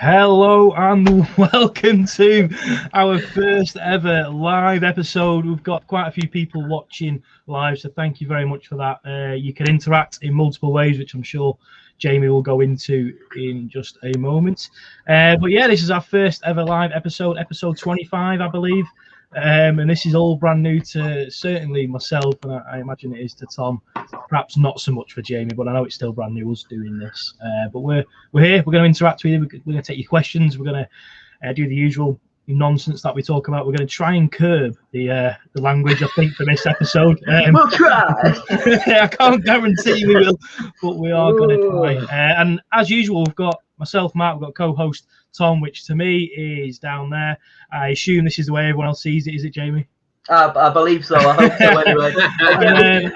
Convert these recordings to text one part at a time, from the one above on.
Hello and welcome to our first ever live episode. We've got quite a few people watching live, so thank you very much for that. You can interact in multiple ways, which I'm sure Jamie will go into in just a moment. But yeah, this is our first ever live episode 25, I believe. And this is all brand new to certainly myself, and I imagine it is to Tom. Perhaps not so much for Jamie, but I know it's still brand new us doing this. But we're here. We're going to interact with you. We're going to take your questions. We're going to do the usual nonsense that we talk about. We're going to try and curb the language, I think, for this episode. We'll try. I can't guarantee we will, but we are going to try. And as usual, we've got myself, Matt. We've got co-host Tom, which to me is down there. I assume this is the way everyone else sees it. Is it, Jamie? I believe so. I hope so. Anyway,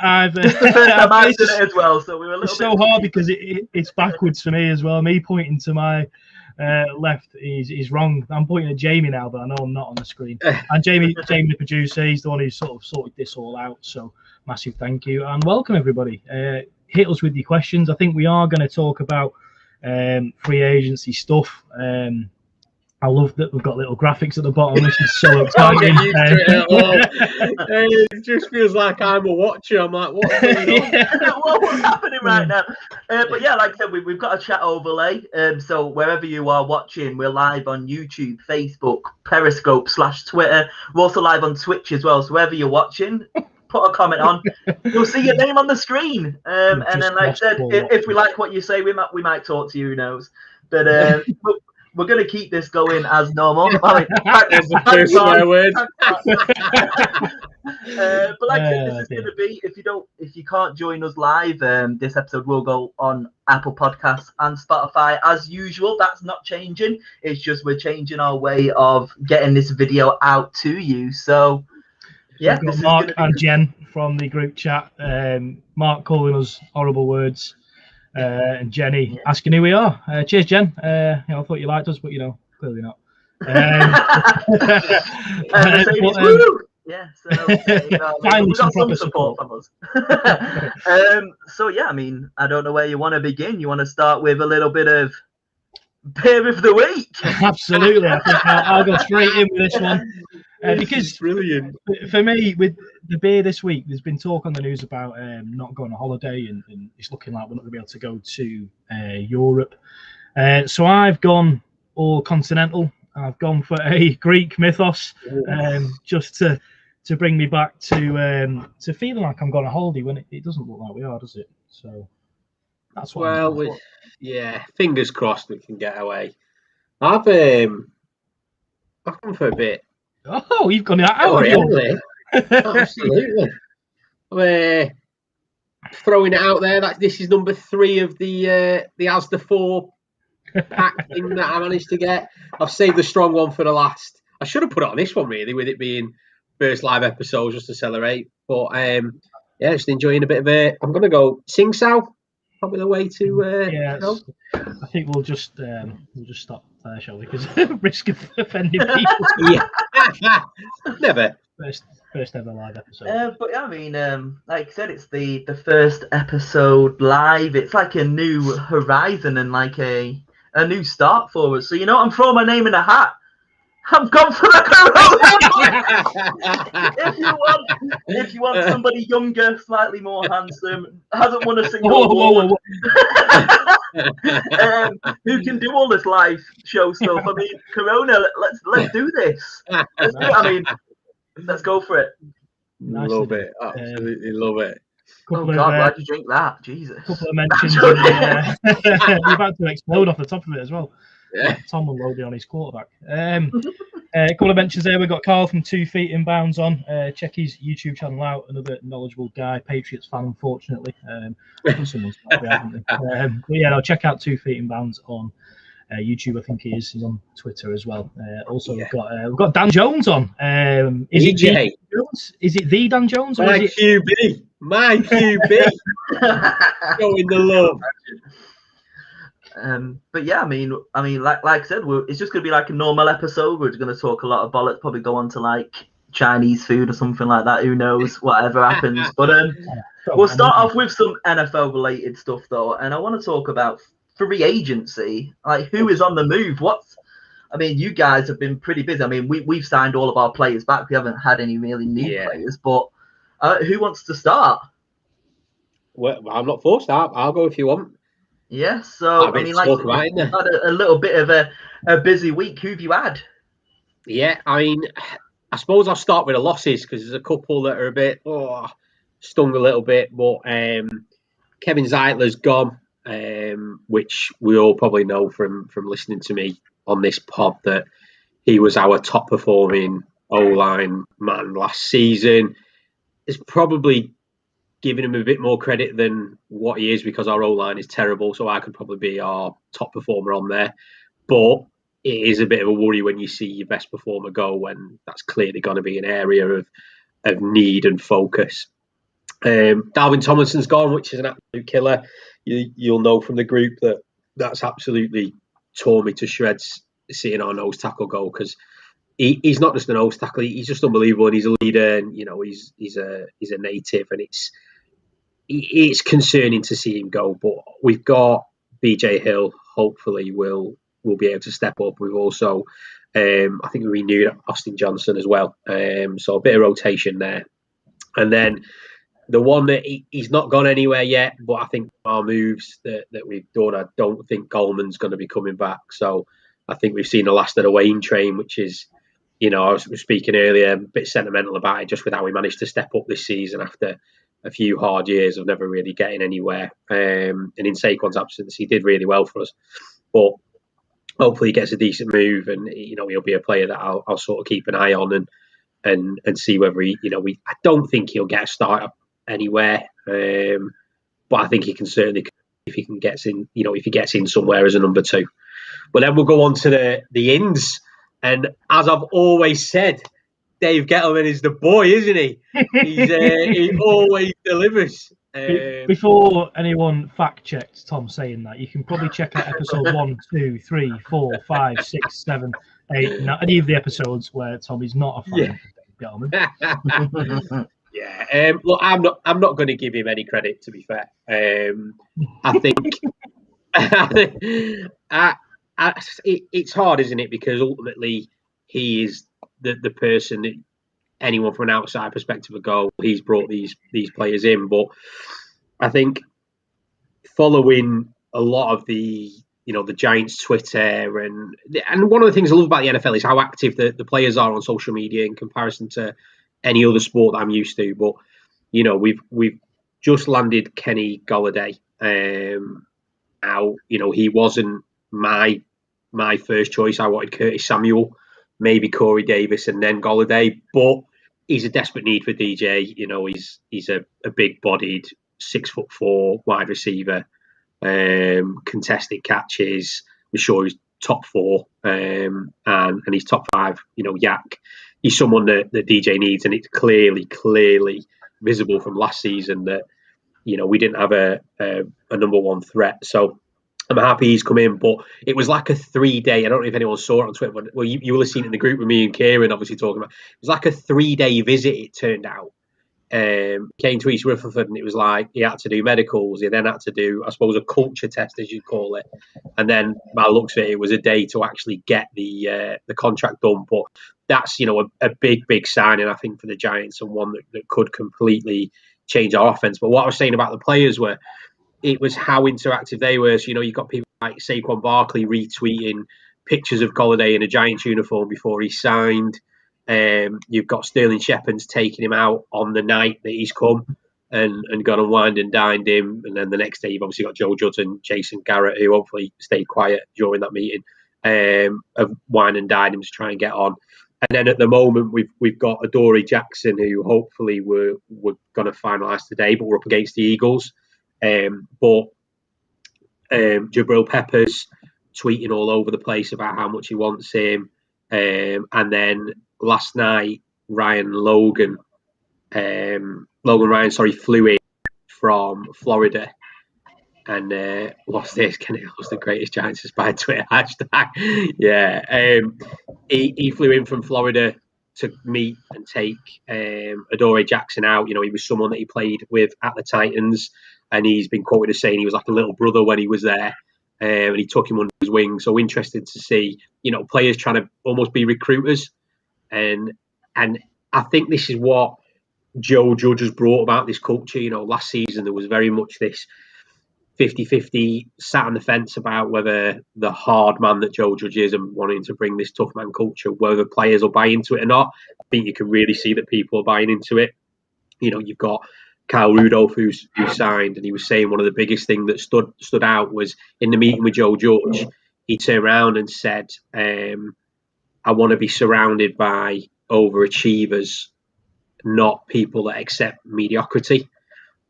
I've it's the first time I've done it as well, so we were a little. It's so hard because it's backwards for me as well. Me pointing to my left is wrong. I'm pointing at Jamie now, but I know I'm not on the screen. And Jamie, the producer, he's the one who sort of sorted this all out. So massive thank you and welcome everybody. Hit us with your questions. I think we are going to talk about free agency stuff. I love that we've got little graphics at the bottom. This is so exciting. It just feels like I'm a watcher. I'm like, what's going on? What's happening right now? But yeah, like I said, we've got a chat overlay. So wherever you are watching, we're live on YouTube, Facebook, Periscope / Twitter. We're also live on Twitch as well. So wherever you're watching, put a comment on. You'll see your name on the screen. And then, like I said, if we like what you say, we might talk to you. Who knows? But we're going to keep this going as normal. There's the first swear word. But like I said, this is going to be, if you can't join us live, this episode will go on Apple Podcasts and Spotify as usual. That's not changing. It's just we're changing our way of getting this video out to you. So yeah, we've got Mark and Jen from the group chat. Mark calling us horrible words. And Jenny asking who we are. Cheers, Jen. I thought you liked us, but clearly not. Yeah, so we got some support from us. So yeah, I mean, I don't know where you want to begin. You want to start with a little bit of beer of the week? Absolutely. I think I'll go straight in with this one. Because brilliant for me, with the beer this week, there's been talk on the news about not going on holiday, and it's looking like we're not going to be able to go to Europe. So I've gone all continental. I've gone for a Greek mythos, just to bring me back to feeling like I'm going on holiday when it doesn't look like we are, does it? So that's what. Fingers crossed we can get away. I've gone for a bit. Oh, you've gone out of your absolutely. Throwing it out there that this is number 3 of the Asda 4 pack thing that I managed to get. I've saved the strong one for the last. I should have put it on this one really, with it being first live episode just to celebrate. But just enjoying a bit of it. I'm gonna go Sing Sao. Probably the way to. I think we'll just stop there, shall we? Because risk of offending people. Yeah, never. First ever live episode. But yeah, I mean, like I said, it's the first episode live. It's like a new horizon and like a new start for us. So I'm throwing my name in a hat. I've gone for the Corona. If you want somebody younger, slightly more handsome, hasn't won a single award, who can do all this live show stuff. I mean, Corona, let's do this. Let's do it. I mean, let's go for it. Love it, absolutely love it. Oh God, why'd you drink that? Jesus. A couple of mentions. You're about to explode off the top of it as well. Yeah. Tom unloading on his quarterback. A couple of mentions there. We've got Carl from 2 Feet Inbounds on. Check his YouTube channel out. Another knowledgeable guy, Patriots fan, unfortunately. Someone's probably haven't they? Check out 2 Feet Inbounds on YouTube. I think he is. He's on Twitter as well. We've got Dan Jones on. Is it Dan Jones? Is it the Dan Jones? Or My QB. Showing the love. But yeah, I mean, like I said, it's just gonna be like a normal episode. We're going to talk a lot of bollocks, probably go on to like Chinese food or something like that. Who knows? Whatever happens. But we'll start off with some NFL related stuff though, and I want to talk about free agency? Like, who is on the move? I mean, you guys have been pretty busy. I mean, we've signed all of our players back. We haven't had any really new players, but who wants to start? Well, I'm not forced. I'll go if you want. Yeah, so I mean, like, you've had a little bit of a busy week. Who've you had? Yeah, I mean, I suppose I'll start with the losses because there's a couple that are a bit stung a little bit. But Kevin Zeitler's gone, which we all probably know from listening to me on this pod that he was our top performing O-line man last season. It's probably giving him a bit more credit than what he is because our O-line is terrible. So I could probably be our top performer on there. But it is a bit of a worry when you see your best performer go when that's clearly going to be an area of need and focus. Dalvin Tomlinson's gone, which is an absolute killer. You'll know from the group that's absolutely tore me to shreds seeing our nose tackle go because he's not just a nose tackle, he's just unbelievable and he's a leader and he's a native and it's concerning to see him go. But we've got BJ Hill, hopefully will be able to step up. We've also I think we renewed Austin Johnson as well, so a bit of rotation there. And then the one that he's not gone anywhere yet, but I think our moves that we've done, I don't think Goldman's going to be coming back. So I think we've seen the last of the Wayne train, which is, I was speaking earlier, a bit sentimental about it, just with how we managed to step up this season after a few hard years of never really getting anywhere. And in Saquon's absence, he did really well for us. But hopefully he gets a decent move and, he'll be a player that I'll sort of keep an eye on and see whether he, I don't think he'll get a start anywhere. But I think he can certainly, if he gets in somewhere as a number 2. But then we'll go on to the ins. And as I've always said, Dave Gettleman is the boy, isn't he? He always delivers. Before anyone fact checks Tom saying that, you can probably check out episode 1, 2, 3, 4, 5, 6, 7, 8, any of the episodes where Tom is not a fan of Dave Gettleman. Yeah. Look, I'm not going to give him any credit, to be fair. I think it's hard, isn't it? Because ultimately he is the person that anyone from an outside perspective would go, he's brought these players in. But I think following a lot of the Giants Twitter and one of the things I love about the NFL is how active the players are on social media in comparison to any other sport that I'm used to. But we've just landed Kenny Golladay. Now he wasn't my first choice. I wanted Curtis Samuel, maybe Corey Davis, and then Golladay. But he's a desperate need for DJ. He's a big-bodied 6'4" wide receiver, contested catches. I'm sure he's top 4, and he's top 5. Yak. He's someone that DJ needs, and it's clearly visible from last season that we didn't have a number 1 threat. So I'm happy he's come in, but it was like a 3-day. I don't know if anyone saw it on Twitter, but you will have seen it in the group with me and Kieran, obviously talking about. It was like a 3-day visit. It turned out. Came to East Rutherford, and it was like he had to do medicals. He then had to do, I suppose, a culture test, as you'd call it. And then, by the looks of it, it was a day to actually get the contract done. But that's a big signing, I think, for the Giants, and one that could completely change our offense. But what I was saying about the players it was how interactive they were. So, you've got people like Saquon Barkley retweeting pictures of Golladay in a Giants uniform before he signed. You've got Sterling Shepard's taking him out on the night that he's come and gone and wined and dined him. And then the next day, you've obviously got Joe Judge and Jason Garrett, who hopefully stayed quiet during that meeting, of wine and dined him to try and get on. And then at the moment, we've got Adoree Jackson, who hopefully we're going to finalise today, but we're up against the Eagles. But Jabril Peppers tweeting all over the place about how much he wants him. And then last night, Logan Ryan flew in from Florida. And what's this? Kenny Hill's the greatest Giants inspired Twitter hashtag. Yeah. He flew in from Florida to meet and take Adoree Jackson out. He was someone that he played with at the Titans, and he's been quoted as saying he was like a little brother when he was there. and he took him under his wing. So interested to see, players trying to almost be recruiters, and I think this is what Joe Judge has brought about this culture. Last season there was very much this 50-50 sat on the fence about whether the hard man that Joe Judge is and wanting to bring this tough man culture, whether players will buy into it or not. I think you can really see that people are buying into it. You've got Kyle Rudolph who signed, and he was saying one of the biggest things that stood out was in the meeting with Joe Judge, he turned around and said, I want to be surrounded by overachievers, not people that accept mediocrity.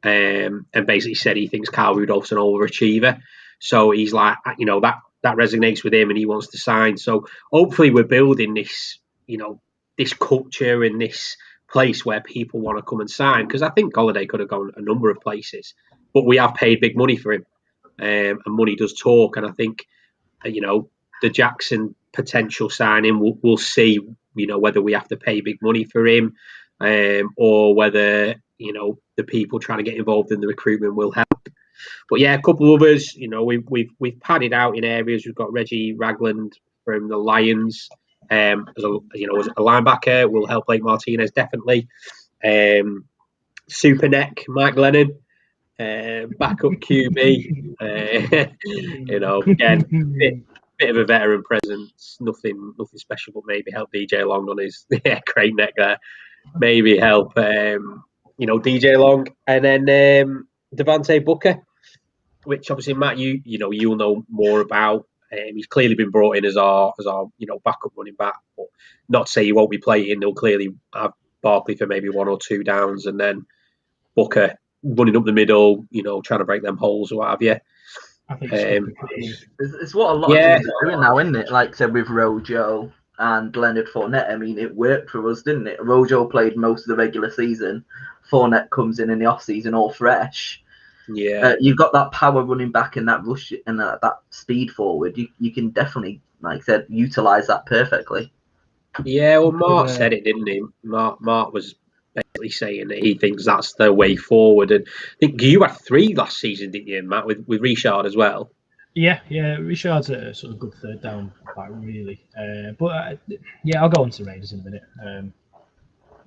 And basically said he thinks Kyle Rudolph's an overachiever. So he's like, that resonates with him and he wants to sign. So hopefully we're building this, this culture and this place where people want to come and sign. Because I think Golladay could have gone a number of places, but we have paid big money for him. And money does talk. And I think, the Jackson potential signing, we'll see, whether we have to pay big money for him or whether, the people trying to get involved in the recruitment will help. But yeah, a couple of others, we've padded out in areas. We've got Reggie Ragland from the Lions as a linebacker, will help Blake Martinez definitely. Super Neck, Mike Glennon, backup QB. Again, bit of a veteran presence. Nothing special, but maybe help DJ Long on his crane neck there. Maybe help. DJ Long, and then Devontae Booker, which obviously Matt, you'll know more about. He's clearly been brought in as our backup running back, but not to say he won't be playing. They'll clearly have Barkley for maybe 1 or 2 downs, and then Booker running up the middle, trying to break them holes or what have you. I think it's what a lot of teams are doing now, isn't it? Like I said, with Rojo and Leonard Fournette, I mean, it worked for us, didn't it? Rojo played most of the regular season. Fournette comes in the off-season all fresh. Yeah, you've got that power running back and that rush and that speed forward. You can definitely, like I said, utilize that perfectly. Yeah, well, Mark said it, didn't he? Mark was basically saying that he thinks that's the way forward. And I think you had 3 last season, didn't you, Matt, with Richard as well? Yeah, Richard's a sort of good third down back, really. But I'll go on to Raiders in a minute.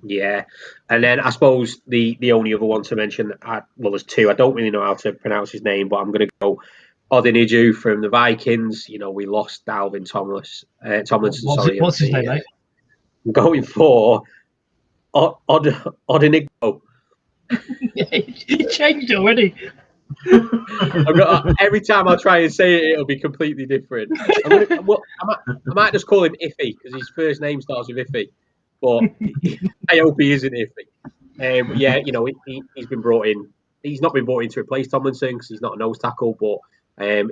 Yeah, and then I suppose the only other one to mention, there's 2. I don't really know how to pronounce his name, but I'm going to go Odiniju from the Vikings. We lost Dalvin Tomlinson. What's his name, mate? I'm going for Odinigbo. He changed already. Every time I try and say it, it'll be completely different. I might just call him Iffy because his first name starts with Iffy. But I hope he isn't iffy. He's been brought in. He's not been brought in to replace Tomlinson because he's not a nose tackle, but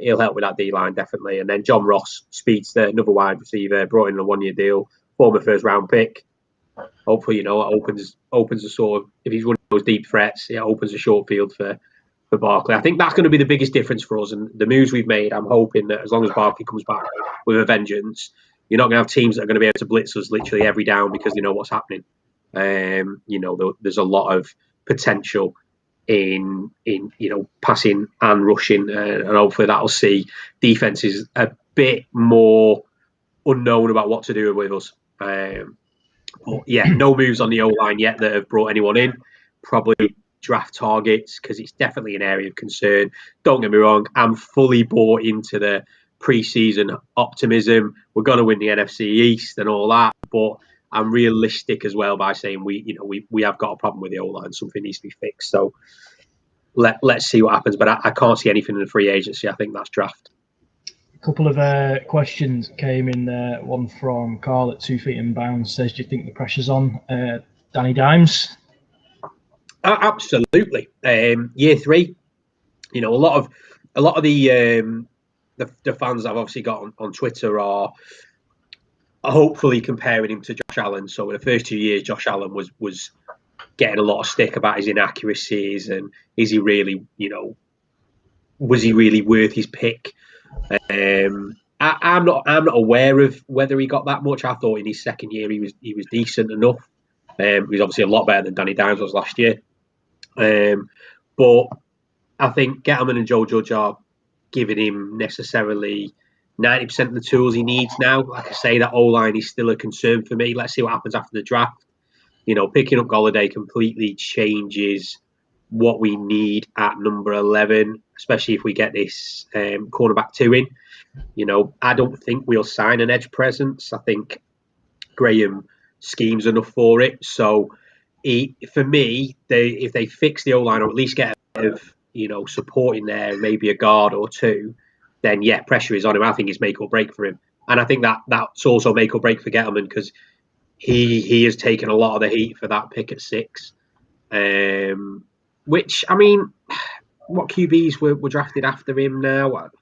he'll help with that D-line definitely. And then John Ross, speedster, another wide receiver, brought in a 1-year deal, former first-round pick. Hopefully, it opens a sort of, if he's running those deep threats, it opens a short field for Barkley. I think that's going to be the biggest difference for us. And the moves we've made, I'm hoping that as long as Barkley comes back with a vengeance, you're not going to have teams that are going to be able to blitz us literally every down because they know what's happening. There's a lot of potential in passing and rushing, and hopefully that'll see defenses a bit more unknown about what to do with us. No moves on the O-line yet that have brought anyone in. Probably draft targets because it's definitely an area of concern. Don't get me wrong, I'm fully bought into the pre-season optimism. We're going to win the NFC East and all that, but I'm realistic as well by saying we have got a problem with the O-line. Something needs to be fixed. So let's see what happens. But I can't see anything in the free agency. I think that's draft. A couple of questions came in there. One from Carl at 2 Feet in Bounds says, "Do you think the pressure's on Danny Dimes?" Absolutely. Year 3. A lot of the fans I've obviously got on Twitter are hopefully comparing him to Josh Allen. So in the first 2 years, Josh Allen was getting a lot of stick about his inaccuracies and is he really, was he really worth his pick? I'm not aware of whether he got that much. I thought in his second year he was decent enough. He was obviously a lot better than Danny Dimes was last year. But I think Gettleman and Joe Judge are giving him necessarily 90% of the tools he needs now. Like I say, that O-line is still a concern for me. Let's see what happens after the draft. Picking up Golladay completely changes what we need at number 11, especially if we get this cornerback 2 in. I don't think we'll sign an edge presence. I think Graham schemes enough for it. So for me, if they fix the O-line or at least get a bit of support in there, maybe a guard or two, then yeah, pressure is on him. I think it's make or break for him. And I think that's also make or break for Gettleman, because he has taken a lot of the heat for that pick at 6. Which, I mean, what QBs were drafted after him now? It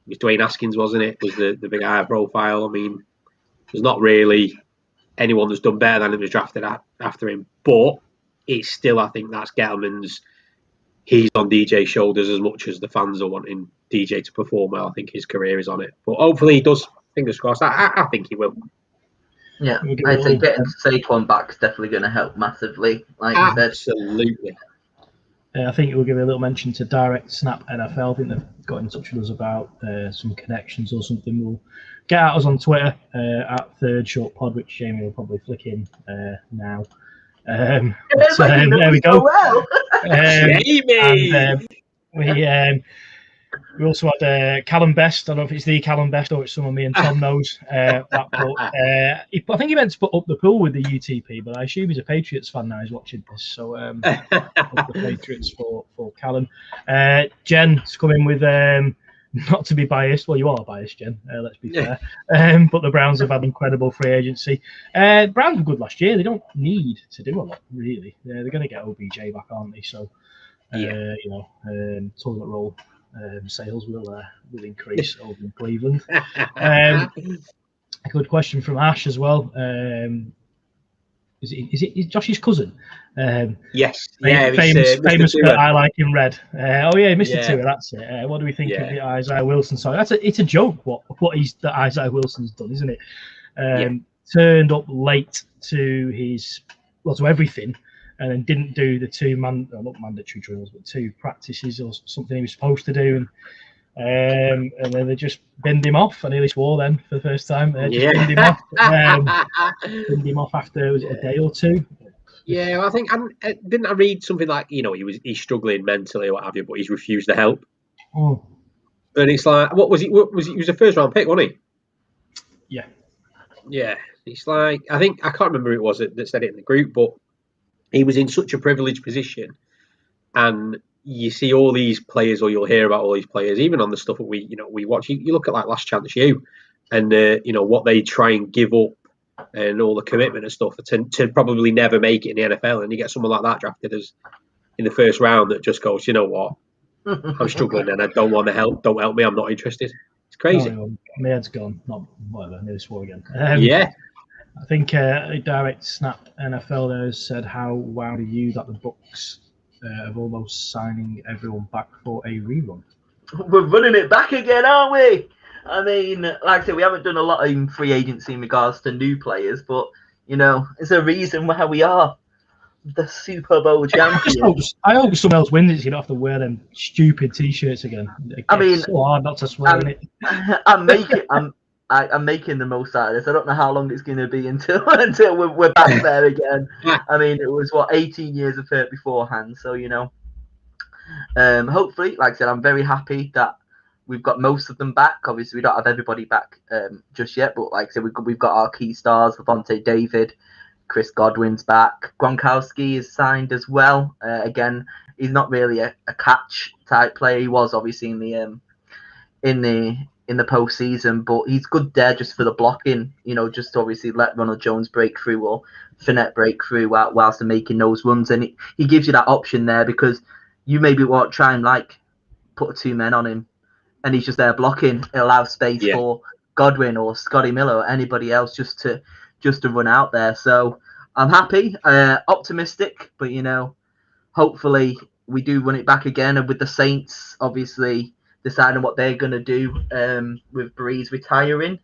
was Dwayne Haskins, wasn't it? Was the big high profile. I mean, there's not really anyone that's done better than him was drafted after him. But it's still, I think that's Gettleman's. He's on DJ's shoulders as much as the fans are wanting DJ to perform well. I think his career is on it. But hopefully he does. Fingers crossed. I think he will. Yeah, I'd say getting Saquon back is definitely going to help massively. Like absolutely. I think we'll give a little mention to Direct Snap NFL. I think they've got in touch with us about some connections or something. We'll get at us on Twitter at Third Short Pod, which Jamie will probably flick in now. There we go. Well. And, we also had Callum Best. I don't know if it's the Callum Best or it's someone me and Tom knows. I think he meant to put up the pool with the UTP, but I assume he's a Patriots fan now. He's watching this, so up the Patriots for Callum. Jen's coming with not to be biased. Well, you are biased, Jen. Let's be fair. But the Browns have had incredible free agency. Browns were good last year. They don't need to do a lot, really. They're going to get OBJ back, aren't they? So, toilet roll sales will increase over in Cleveland. A good question from Ash as well. Is it Josh's cousin? Yes. Famous for I Like Him Red. Mr. Tua, that's it. What do we think of the Isaiah Wilson song? It's a joke what that Isaiah Wilson's done, isn't it? Turned up late to everything, and then didn't do the not mandatory drills, but 2 practices or something he was supposed to do. And then they just binned him off. I nearly swore then for the first time. Binned him off. Binned him off after, was it a day or 2? Yeah, well, I think didn't I read something like he's struggling mentally or what have you, but he's refused to help. Oh. And it's like, what was he? He was a first round pick, wasn't he? Yeah. Yeah, it's like I can't remember who it was that said it in the group, but he was in such a privileged position, and you see all these players, or you'll hear about all these players, even on the stuff that we watch. You look at like Last Chance U, and what they try and give up, and all the commitment and stuff to probably never make it in the NFL. And you get someone like that drafted as in the first round that just goes, you know what, I'm struggling and I don't want to help. Don't help me. I'm not interested. It's crazy. My head's gone. Not whatever. I nearly swore again. I think Direct Snap NFL there said, how wowed are you that the Bucks of almost signing everyone back for a rerun? We're running it back again, aren't we? I mean, like I said, we haven't done a lot in free agency in regards to new players, but, it's a reason why we are the Super Bowl champions. I hope someone else wins it, so you don't have to wear them stupid T-shirts again. It's so hard not to swear in it. I'm making the most out of this. I don't know how long it's going to be until we're back there again. I mean, it was 18 years of hurt beforehand. So hopefully, like I said, I'm very happy that we've got most of them back. Obviously, we don't have everybody back just yet, but like I said, we've got our key stars: Lavonte David, Chris Godwin's back, Gronkowski is signed as well. Again, he's not really a catch type player. He was obviously in the postseason, but he's good there just for the blocking, just to obviously let Ronald Jones break through or Fournette break through whilst they're making those runs. And he gives you that option there, because you maybe won't try and put 2 men on him and he's just there blocking. It allows space for Godwin or Scotty Miller or anybody else just to run out there. So I'm happy, optimistic, but hopefully we do run it back again. And with the Saints, obviously, deciding what they're going to do with Breeze retiring.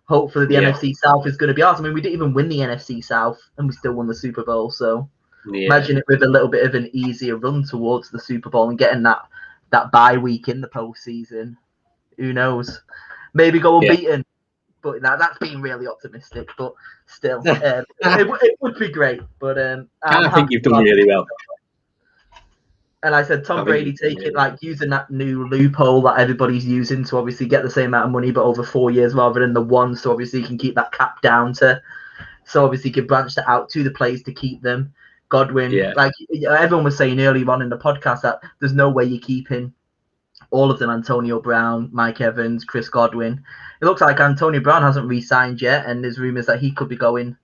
Hopefully the NFC South is going to be ours. I mean, we didn't even win the NFC South and we still won the Super Bowl. So imagine it with a little bit of an easier run towards the Super Bowl and getting that that bye week in the postseason. Who knows? Maybe go unbeaten. But that's being really optimistic. But still, it would be great. But I think you've done really well. And I said Tom Brady using that new loophole that everybody's using to obviously get the same amount of money, but over 4 years rather than the one. So obviously you can keep that cap down to. So obviously you can branch that out to the players to keep them. Godwin, like everyone was saying earlier on in the podcast, that there's no way you're keeping all of them: Antonio Brown, Mike Evans, Chris Godwin. It looks like Antonio Brown hasn't re-signed yet, and there's rumours that he could be going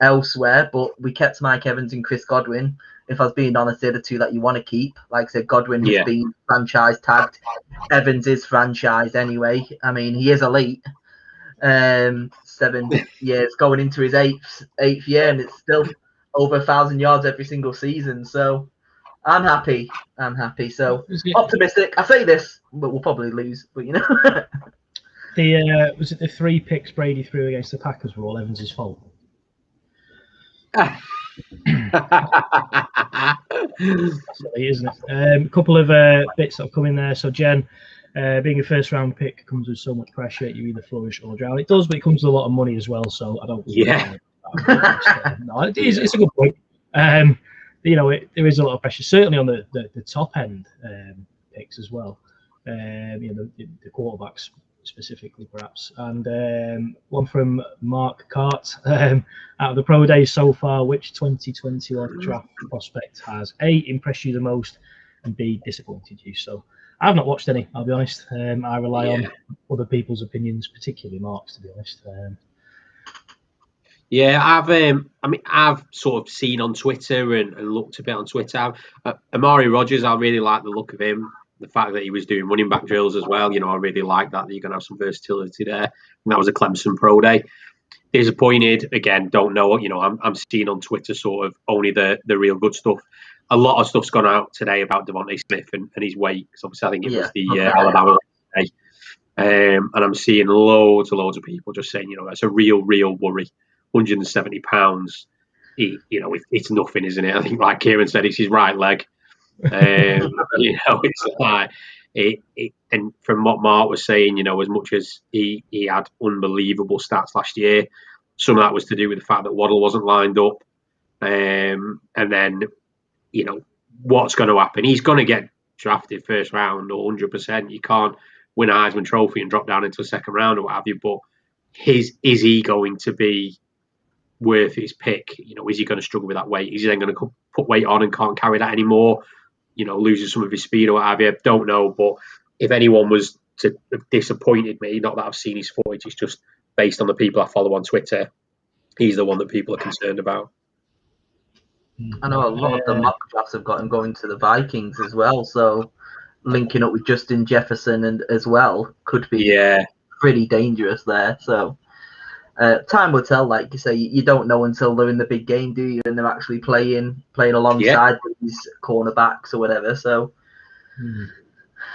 elsewhere. But we kept Mike Evans and Chris Godwin. If I was being honest, they're the two that you want to keep. Like I said, Godwin has been franchise tagged. Evans is franchise anyway. I mean, he is elite. 7 years going into his eighth year, and it's still over 1,000 yards every single season. So I'm happy. So optimistic. I say this, but we'll probably lose. But you know. Was it the 3 picks Brady threw against the Packers were all Evans' fault? Silly, isn't it? A couple of bits that have come in there. So Jen, being a first round pick comes with so much pressure. You either flourish or drown. It does, but it comes with a lot of money as well. So I don't. No, it's a good point. You know, there is a lot of pressure, certainly on the top end picks as well. You know, the quarterbacks specifically, perhaps. And one from Mark Cart. Out of the pro days so far, which 2021 draft prospect has A, impressed you the most, and B, disappointed you? So I've not watched any, I'll be honest. I rely on other people's opinions, particularly Mark's, to be honest. I've sort of seen on Twitter and looked a bit on Twitter. Amari Rodgers, I really like the look of him. The fact that he was doing running back drills as well, you know, I really like that you're going to have some versatility there. And that was a Clemson pro day. Disappointed, again, don't know. You know, I'm seeing on Twitter sort of only the real good stuff. A lot of stuff's gone out today about Devontae Smith and his weight. Because obviously I think it was the Alabama day. And I'm seeing loads of people just saying, you know, that's a real worry. 170 pounds, you know, it's nothing, isn't it? I think, like Kieran said, it's his right leg. You know, it's like and from what Mark was saying, you know, as much as he had unbelievable stats last year, some of that was to do with the fact that Waddle wasn't lined up. And then, you know, what's going to happen? He's going to get drafted first round 100%. You can't win a Heisman Trophy and drop down into a second round or what have you. But is he going to be worth his pick? You know, is he going to struggle with that weight? Is he then going to put weight on and can't carry that anymore? You know, losing some of his speed or what have you? Don't know. But if anyone was to have disappointed me, not that I've seen his footage, it's just based on the people I follow on Twitter, he's the one that people are concerned about. I know a lot of the mock drafts have got him going to the Vikings as well. So linking up with Justin Jefferson and as well could be pretty dangerous there. So time will tell. Like you say, you don't know until they're in the big game, do you? And they're actually playing alongside these cornerbacks or whatever. So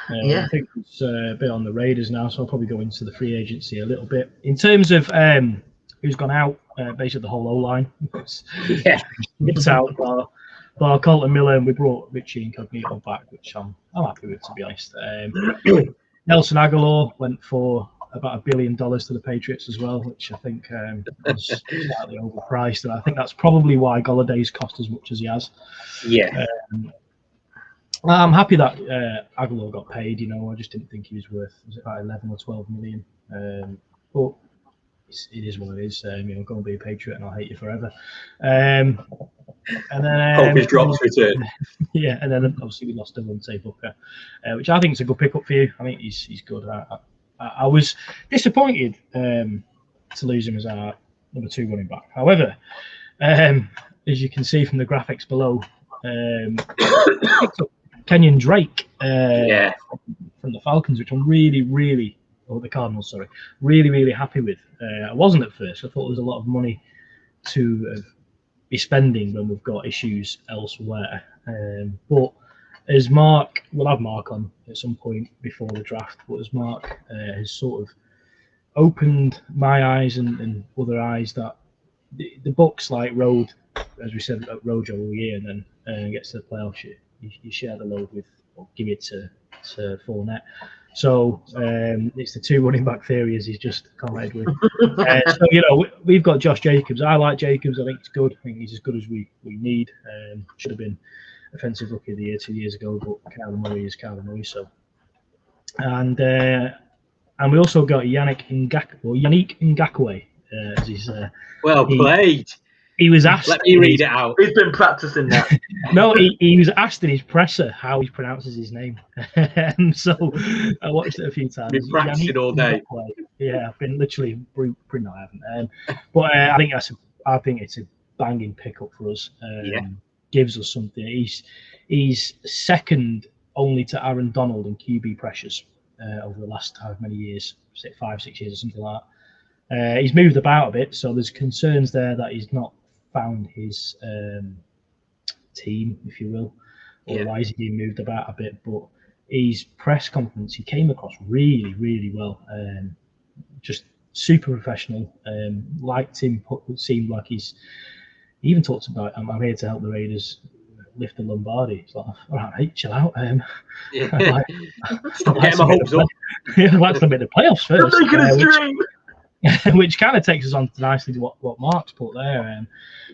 I think it's a bit on the Raiders now, so I'll probably go into the free agency a little bit. In terms of who's gone out, basically the whole O-line. It's out bar Colton Miller, and we brought Richie Incognito back, which I'm happy with, to be honest. Nelson Aguilar went for about $1 billion to the Patriots as well, which I think was slightly overpriced, and I think that's probably why Galladay's cost as much as he has. I'm happy that Aguilar got paid. You know, I just didn't think he was worth about 11 or 12 million. But it is what it is. You know, go and be a Patriot, and I'll hate you forever. And then hope his drops return. And then obviously we lost Devontae Booker, which I think is a good pickup for you. I think he's good. I was disappointed to lose him as our number 2 running back. However, as you can see from the graphics below, Kenyon Drake from the Falcons, which I'm the Cardinals, sorry, really happy with. I wasn't at first. I thought there was a lot of money to be spending when we've got issues elsewhere. But as Mark, we'll have Mark on at some point before the draft, but as Mark has sort of opened my eyes and other eyes that the Bucs like road, as we said, at Rojo all year, and then gets to the playoffs, you share the load with, or give it to Fournette. So it's the 2 running back theory, as he's just commented with. So we've got Josh Jacobs. I like Jacobs. I think it's good. I think he's as good as we need. Should have been offensive rookie of the year 2 years ago, but Kyler Murray is Kyler Murray. So, and we also got Yannick Ngakoue. As he's well played. He was asked. Let me read it out. He's been practicing that. No, he was asked in his presser how he pronounces his name. So I watched it a few times. Been practicing all day. Yeah, I've been literally no, I haven't. But I think it's a banging pickup for us. Gives us something. He's second only to Aaron Donald in QB pressures over the last how many years, say 5-6 years or something like that. He's moved about a bit, so there's concerns there that he's not found his team, if you will, or why is he being moved about a bit. But his press conference, he came across really, really well. Just super professional. Liked him. Seemed like he even talked about, I'm here to help the Raiders lift the Lombardi. It's like, all right, mate, chill out. Stop getting my hopes up. I'd like to make the playoffs first. Making a dream. Which kind of takes us on nicely to what Mark's put there.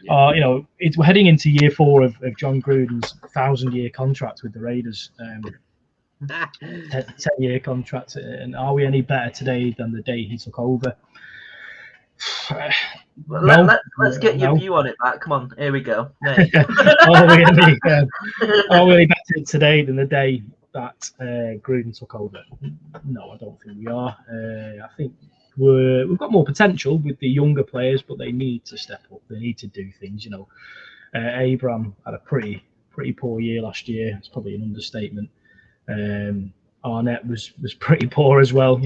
We're heading into year 4 of John Gruden's 1,000-year contract with the Raiders. 10-year contract. And are we any better today than the day he took over? Let's get your view on it, Matt. Come on, here we go. Are we any better today than the day that Gruden took over? No, I don't think we are. I think we've got more potential with the younger players, but they need to step up. They need to do things. Abram had a pretty poor year last year. It's probably an understatement. Arnett was pretty poor as well.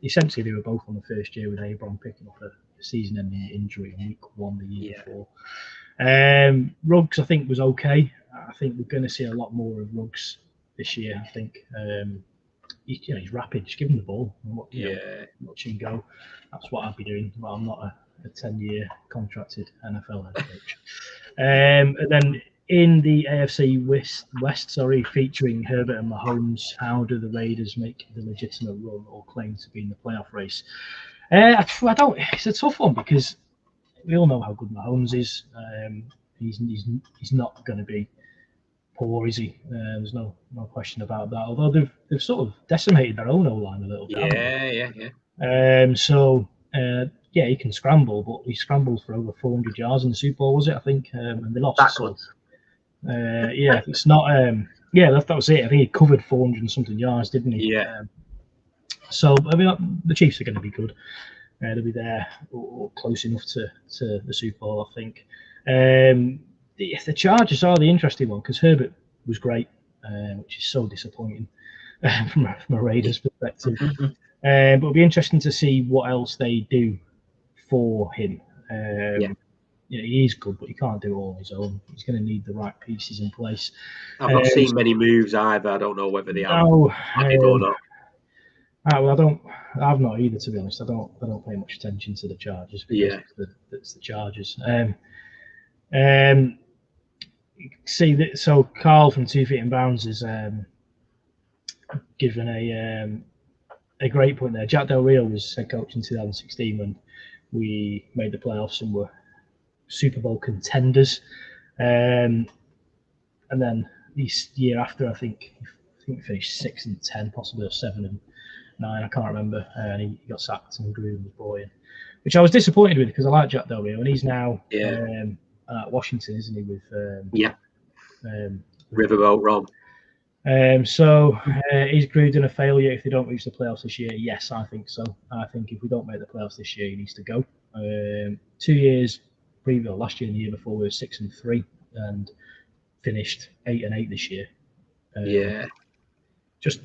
Essentially they were both on the first year with Abram picking up a season-ending injury in week 1 the year before. Ruggs, I think, was okay. I think we're going to see a lot more of Ruggs this year. I think he's rapid. Just give him the ball. Watch him go. That's what I'd be doing. Well, I'm not a 10-year contracted NFL head coach. And then in the AFC West, featuring Herbert and Mahomes, how do the Raiders make the legitimate run or claim to be in the playoff race? I don't. It's a tough one because we all know how good Mahomes is. He's not going to be poor, is he? There's no question about that. Although they've sort of decimated their own O-line a little bit. Yeah. He can scramble, but he scrambled for over 400 yards in the Super Bowl, was it? I think, and they lost. Backwards. It's not. That was it. I think he covered 400 and something yards, didn't he? Yeah. So I mean, the Chiefs are going to be good. They'll be there or close enough to the Super Bowl, I think. The Chargers are the interesting one because Herbert was great, which is so disappointing from a Raiders perspective. But it'll be interesting to see what else they do for him. He's good, but he can't do it all on his own. He's going to need the right pieces in place. I've not seen many moves either. I don't know whether they are or not. I've not either, to be honest. I don't pay much attention to the Chargers because it's the Chargers. So Carl from 2 Feet and Bounds is given a great point there. Jack Del Rio was head coach in 2016 when we made the playoffs and were Super Bowl contenders. And then this year after, I think we finished 6-10, possibly 7-9. I can't remember. And he got sacked and Gruden was brought in, which I was disappointed with because I like Jack Del Rio and he's now at Washington, isn't he? With Riverboat Ron. So is Gruden a failure if they don't reach the playoffs this year? Yes, I think so. I think if we don't make the playoffs this year, he needs to go. 2 years previous, last year and the year before, we were 6-3 and finished 8-8 this year. Just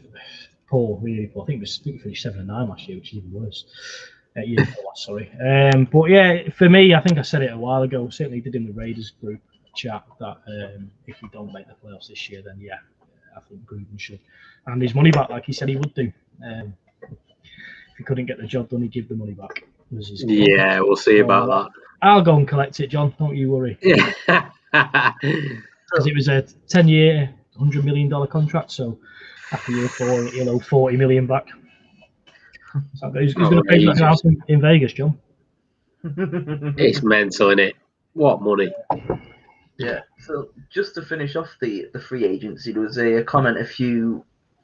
poor, really poor. I think we finished 7-9 last year, which is even worse. Year before last, sorry. But yeah, for me, I think I said it a while ago. Certainly did in the Raiders group chat that if we don't make the playoffs this year, then I think Gruden should and his money back, like he said he would do. If he couldn't get the job done, he'd give the money back. We'll see about that. I'll go and collect it, John. Don't you worry. Because it was a 10-year, $100 million contract. So after year 4, he'll owe 40 million back. So who's going to pay for that Jesus. house in Vegas, John? It's mental, isn't it? What money? Yeah. So just to finish off the free agency, there was a comment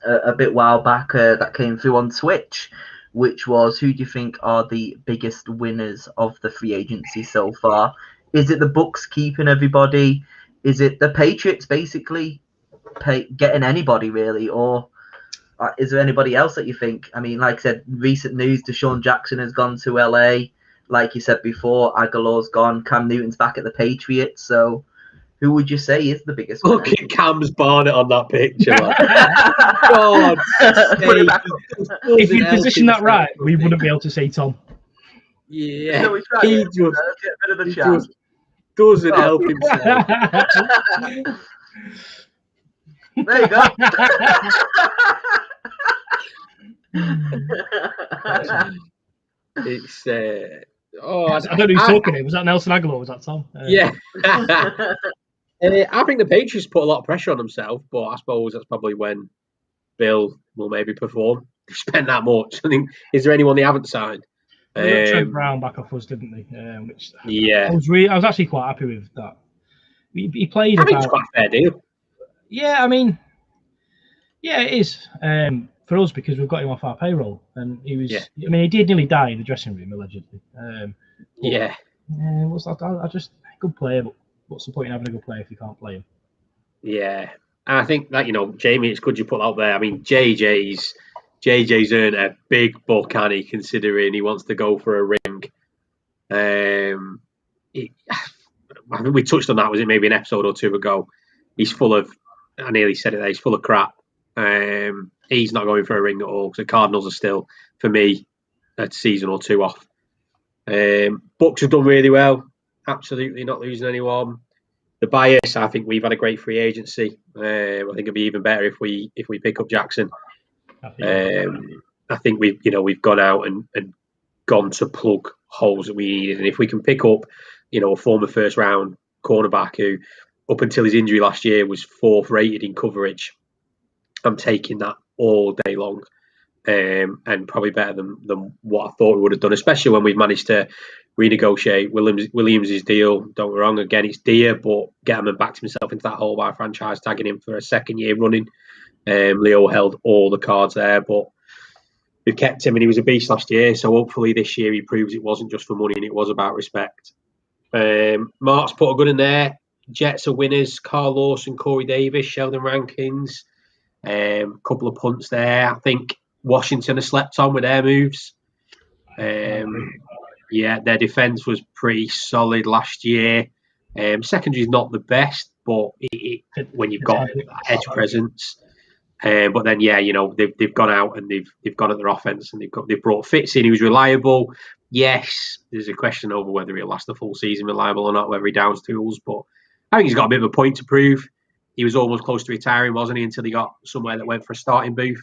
a bit while back that came through on Twitch, which was, who do you think are the biggest winners of the free agency so far? Is it the Bucks keeping everybody? Is it the Patriots basically getting anybody really, or is there anybody else that you think? I mean, like I said, recent news: Deshaun Jackson has gone to LA. Like you said before, Aguilar's gone. Cam Newton's back at the Patriots. So, who would you say is the biggest winner? Look at Cam's Barnett on that picture. God, if you position that right, we wouldn't be able to say Tom. Yeah, So he's right. he Get a bit of the chat. just doesn't help himself. There you go. It's I don't know who's talking here. Was that Nelson Aguilar? Was that Tom? Yeah. I think the Patriots put a lot of pressure on themselves, but I suppose that's probably when Bill will maybe perform. They spent that much. I think, is there anyone they haven't signed? They got Trent Brown back off us, didn't they? Which Yeah. I was actually quite happy with that. He played. I think it's quite a fair deal. Yeah, I mean, yeah, it is for us because we've got him off our payroll, and he was. Yeah. I mean, he did nearly die in the dressing room allegedly. Yeah. What's that? I just good player, but what's the point in having a good player if you can't play him? Yeah, and I think that Jamie, it's good you put out there. I mean, JJ's earned a big buck, hasn't he, considering he wants to go for a ring. I think we touched on that. Was it maybe an episode or two ago? He's full of. I nearly said it there. He's full of crap. He's not going for a ring at all. So the Cardinals are still, for me, a season or two off. Bucks have done really well. Absolutely not losing anyone. The bias, I think we've had a great free agency. I think it'll be even better if we pick up Jackson. I think we've gone out and gone to plug holes that we needed, and if we can pick up, a former first round cornerback who, up until his injury last year, was 4th rated in coverage, I'm taking that all day long, and probably better than what I thought we would have done, especially when we've managed to renegotiate Williams' deal. Don't get me wrong, again, it's dear, but Gettleman backed himself into that hole by franchise tagging him for a second year running. Leo held all the cards there, but we've kept him, and he was a beast last year, so hopefully this year he proves it wasn't just for money and it was about respect. Mark's put a good in there. Jets are winners. Carl Lawson, Corey Davis, Sheldon Rankins. Couple of punts there. I think Washington has slept on with their moves. Yeah, their defence was pretty solid last year. Secondary is not the best, but when you've got edge presence. But then, they've gone out and they've gone at their offense, and they've brought Fitz in, who's reliable. Yes, there's a question over whether he'll last the full season reliable or not, whether he downs tools. But I think he's got a bit of a point to prove. He was almost close to retiring, wasn't he, until he got somewhere that went for a starting booth.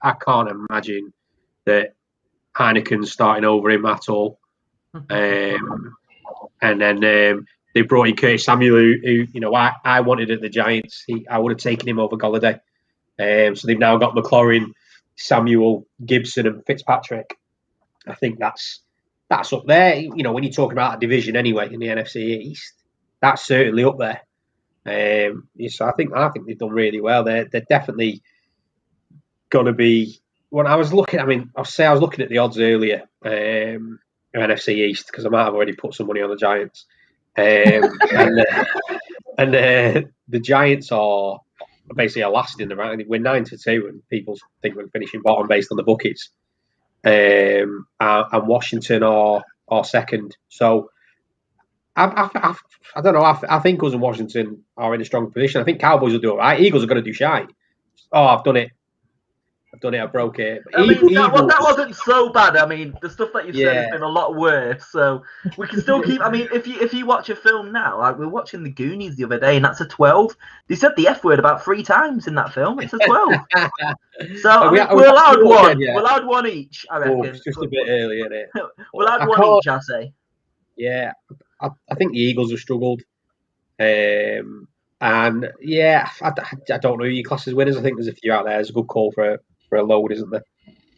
I can't imagine that Heineken's starting over him at all. And then they brought in Curtis Samuel, who I wanted at the Giants. I would have taken him over Golladay. So they've now got McLaurin, Samuel, Gibson, and Fitzpatrick. I think that's up there. When you talk about a division anyway in the NFC East, that's certainly up there. So I think they've done really well. They're definitely going to be. When I was looking, I was looking at the odds earlier, NFC East, because I might have already put some money on the Giants, and the Giants are basically last in the round. We're 9-2, and people think we're finishing bottom based on the bookies. And Washington are second. So I don't know. I think us and Washington are in a strong position. I think Cowboys will do it right. Eagles are going to do shite. Oh, I've done it. I broke it. That wasn't so bad. I mean, the stuff that you said has been a lot worse. So we can still keep. I mean, if you watch a film now, like we were watching The Goonies the other day, and that's a 12. They said the F word about 3 times in that film. It's a 12. So we're allowed one. We're allowed one each. I reckon. It's just a bit early, isn't it? We're allowed one each. I say. Yeah, I think the Eagles have struggled. And yeah, I don't know who your class as winners. I think there's a few out there. There's a good call for a load, isn't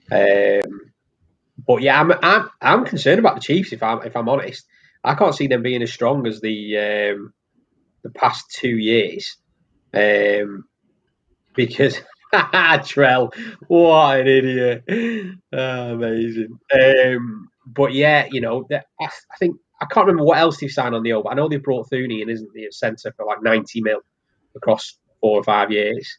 there? But yeah, I'm concerned about the Chiefs. If I'm honest, I can't see them being as strong as the past 2 years. Because Trell, what an idiot! Amazing. But yeah, I think I can't remember what else they've signed on the but I know they brought Thuney in, isn't he, at centre for like 90 mil across 4 or 5 years.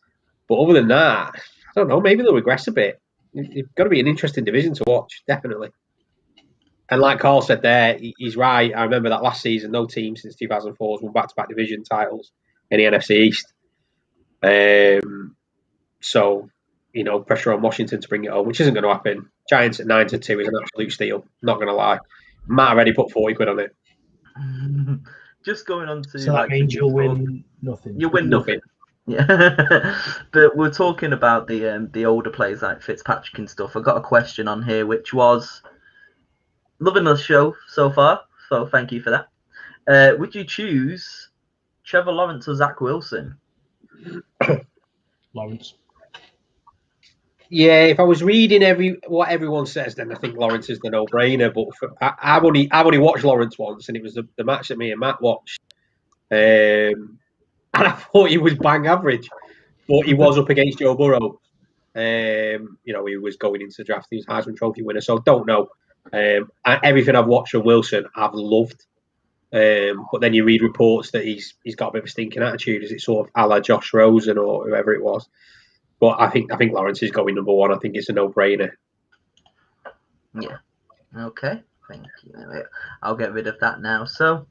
But other than that, I don't know. Maybe they'll regress a bit. It's got to be an interesting division to watch, definitely. And like Carl said there, he's right. I remember that last season, no team since 2004 has won back-to-back division titles in the NFC East. So, pressure on Washington to bring it home, which isn't going to happen. Giants at 9-2 is an absolute steal. Not going to lie. Matt already put 40 quid on it. Just going on to... So that means you'll win nothing. You win nothing. Yeah. But we're talking about the older players like Fitzpatrick and stuff. I got a question on here, which was... Loving the show so far, so thank you for that. Would you choose Trevor Lawrence or Zach Wilson? Lawrence. Yeah, if I was reading what everyone says, then I think Lawrence is the no-brainer. But I've only watched Lawrence once, and it was the match that me and Matt watched, and I thought he was bang average, but he was up against Joe Burrow. He was going into the draft. He was Heisman Trophy winner, so don't know. Everything I've watched of Wilson, I've loved. But then you read reports that he's got a bit of a stinking attitude. Is it sort of a la Josh Rosen or whoever it was? But I think Lawrence is going number one. I think it's a no-brainer. Yeah. Okay. Thank you. I'll get rid of that now. So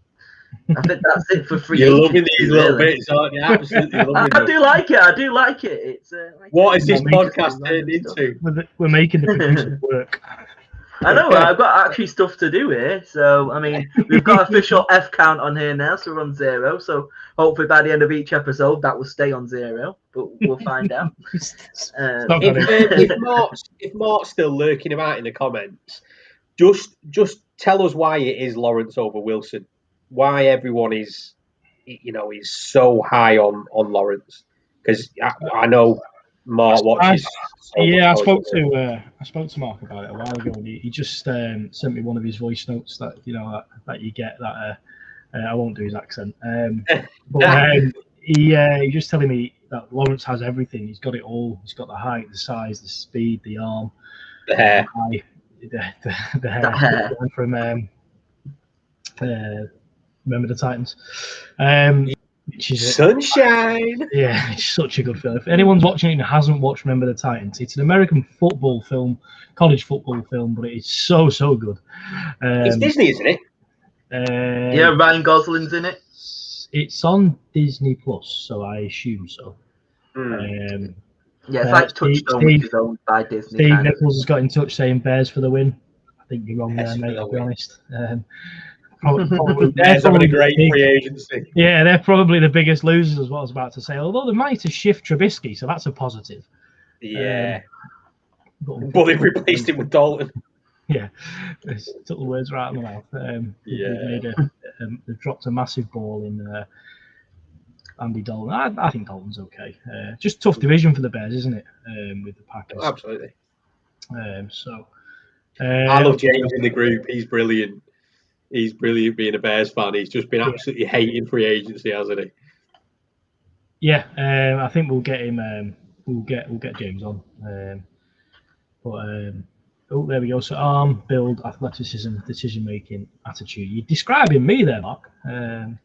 I think that's it for free. You're loving these little bits, aren't you? Absolutely loving them. I do like it. It's what is this podcast turned into? We're making the producer work. I know, I've got actually stuff to do here. So, I mean, we've got official F count on here now, so we're on 0. So, hopefully by the end of each episode, that will stay on 0. But we'll find out. If Mark's still lurking about in the comments, just tell us why it is Lawrence over Wilson. Why everyone is so high on Lawrence. Because I know Mark watches... I spoke to Mark about it a while ago, and he just sent me one of his voice notes that that you get that I won't do his accent, but he just telling me that Lawrence has everything. He's got it all. He's got the height, the size, the speed, the arm, the hair, the hair from Remember the Titans. Which is Sunshine. Yeah, it's such a good film. If anyone's watching it and hasn't watched Remember the Titans, it's an American football film, college football film, but it's so good. It's Disney, isn't it? Yeah, Ryan Gosling's in it. It's on Disney Plus, so I assume so. Yeah, it's like Touchstone, which is owned by Disney. Steve Nichols has got in touch saying Bears for the win. I think you're wrong there, mate, I'll be honest. They're probably great free agency. Yeah, they're probably the biggest losers, as what I was about to say. Although they might have shifted Trubisky, so that's a positive. Yeah, but they've replaced him with Dalton. Yeah, took the words right out of my mouth. They've dropped a massive ball in Andy Dalton. I think Dalton's okay. Just tough division for the Bears, isn't it? With the Packers. Absolutely. I love James in the group. He's brilliant. He's brilliant being a Bears fan. He's just been absolutely hating free agency, hasn't he? Yeah, I think we'll get him. We'll get James on. There we go. So arm, build, athleticism, decision making, attitude. You're describing me there, Mark. I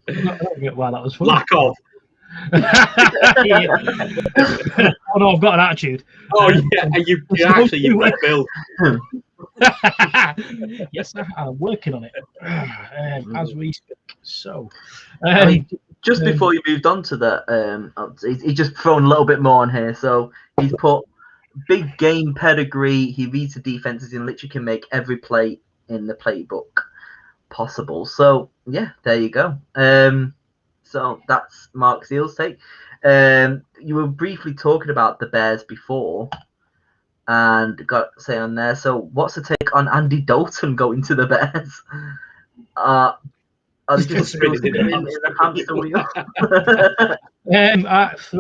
don't get why that was funny. Lack of. Oh no, I've got an attitude. Oh yeah, you've got build. Yes, I'm working on it as we speak. So, just before you moved on to that, he's just thrown a little bit more on here. So he's put big game pedigree. He reads the defenses and literally can make every play in the playbook possible. So yeah, there you go. So that's Mark Seal's take. You were briefly talking about the Bears before. And got to say on there, so what's the take on Andy Dalton going to the Bears? Are they just still spinning in the hamster wheel?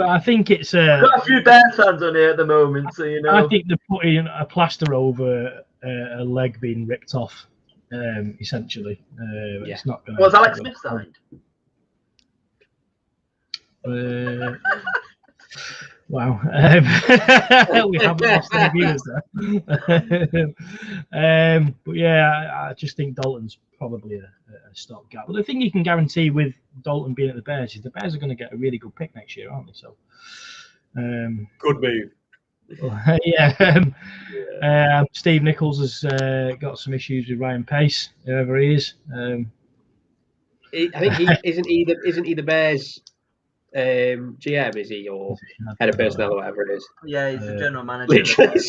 I think it's Got a few Bears fans on here at the moment, so you know. I think they're putting a plaster over a leg being ripped off, essentially. It's not going to. Was Alex Smith signed? Wow. We haven't lost any viewers there. But yeah, I just think Dalton's probably a stopgap. But the thing you can guarantee with Dalton being at the Bears is the Bears are going to get a really good pick next year, aren't they? So, good move. Yeah. Steve Nichols has got some issues with Ryan Pace, whoever he is. I think he isn't he the Bears GM, is he, or head of personnel or whatever it is? Yeah, he's the general manager. Literally,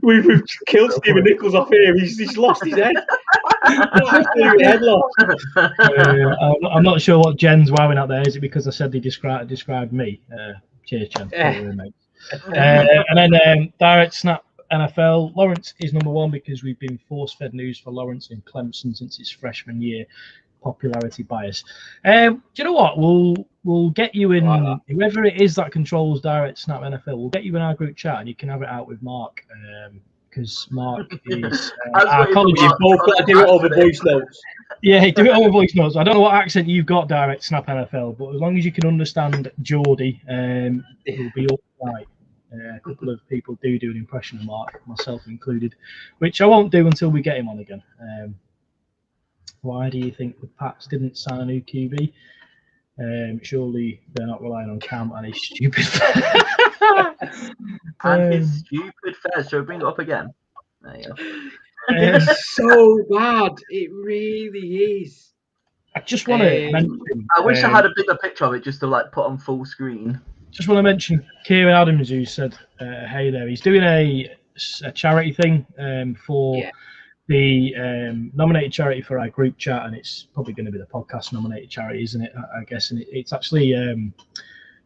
we've killed Stephen Nichols off here. He's lost his head. Head loss. I'm not sure what Jen's wowing out there. Is it because I said they described me? Cheers, Jen. And then Direct Snap NFL. Lawrence is number one because we've been force-fed news for Lawrence in Clemson since his freshman year. Popularity bias. Do you know what? We'll get you in. Whoever it is that controls Direct Snap NFL, we'll get you in our group chat and you can have it out with Mark. Because Mark is our college. You both got to do it over voice notes. Yeah, do it over voice notes. I don't know what accent you've got, Direct Snap NFL, but as long as you can understand Geordie, it'll be all right. A couple of people do an impression of Mark, myself included, which I won't do until we get him on again. Why do you think the Pats didn't sign a new QB? Surely they're not relying on Cam and his stupid and his stupid Fez. Shall we bring it up again? There you go. It's so bad. It really is. I just want to mention. I wish I had a bigger picture of it just to like put on full screen. Just want to mention Kieran Adams, who said, "Hey there." He's doing a charity thing for. Yeah. The nominated charity for our group chat, and it's probably going to be the podcast nominated charity, isn't it? I guess, and it's actually the